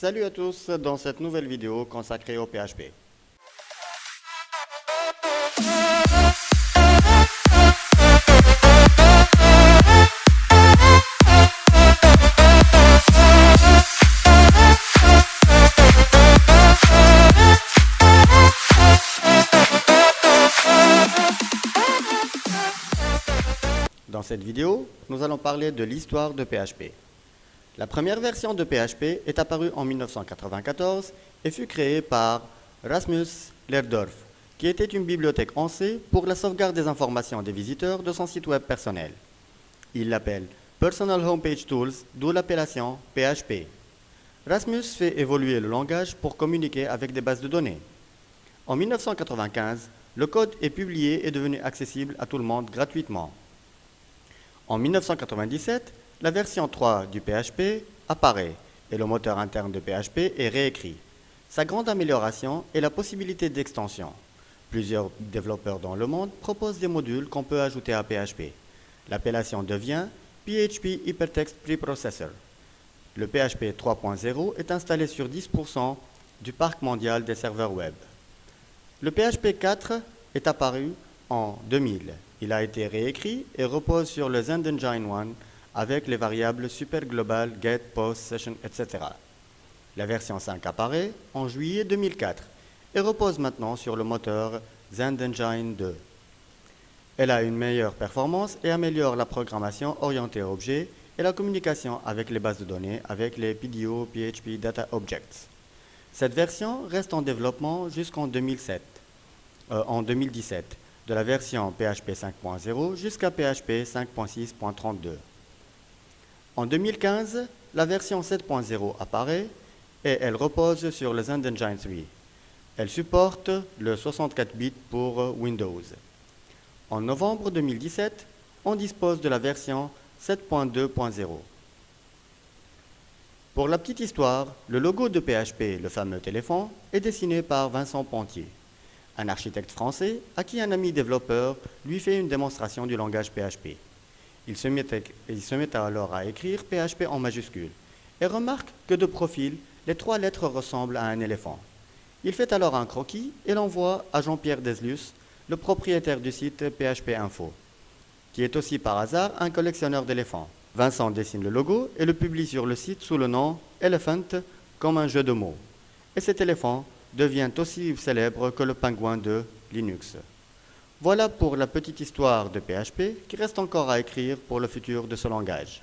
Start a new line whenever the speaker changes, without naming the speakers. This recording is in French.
Salut à tous dans cette nouvelle vidéo consacrée au PHP. Dans cette vidéo, nous allons parler de l'histoire de PHP. La première version de PHP est apparue en 1994 et fut créée par Rasmus Lerdorf, qui était une bibliothèque en C pour la sauvegarde des informations des visiteurs de son site web personnel. Il l'appelle Personal Homepage Tools, d'où l'appellation PHP. Rasmus fait évoluer le langage pour communiquer avec des bases de données. En 1995, le code est publié et devenu accessible à tout le monde gratuitement. En 1997, la version 3 du PHP apparaît et le moteur interne de PHP est réécrit. Sa grande amélioration est la possibilité d'extension. Plusieurs développeurs dans le monde proposent des modules qu'on peut ajouter à PHP. L'appellation devient PHP Hypertext Preprocessor. Le PHP 3.0 est installé sur 10% du parc mondial des serveurs web. Le PHP 4 est apparu en 2000. Il a été réécrit et repose sur le ZendEngine 1 avec les variables super global, get, post, session, etc. La version 5 apparaît en juillet 2004 et repose maintenant sur le moteur ZendEngine 2. Elle a une meilleure performance et améliore la programmation orientée objet et la communication avec les bases de données avec les PDO PHP Data Objects. Cette version reste en développement jusqu'en 2017, de la version PHP 5.0 jusqu'à PHP 5.6.32. En 2015, la version 7.0 apparaît et elle repose sur le ZendEngine 3. Elle supporte le 64 bits pour Windows. En novembre 2017, on dispose de la version 7.2.0. Pour la petite histoire, le logo de PHP, le fameux téléphone, est dessiné par Vincent Pontier, un architecte français à qui un ami développeur lui fait une démonstration du langage PHP. Il se met alors à écrire PHP en majuscule et remarque que de profil, les 3 lettres ressemblent à un éléphant. Il fait alors un croquis et l'envoie à Jean-Pierre Deslius, le propriétaire du site PHP Info, qui est aussi par hasard un collectionneur d'éléphants. Vincent dessine le logo et le publie sur le site sous le nom Elephant, comme un jeu de mots. Et cet éléphant devient aussi célèbre que le pingouin de Linux. Voilà pour la petite histoire de PHP qui reste encore à écrire pour le futur de ce langage.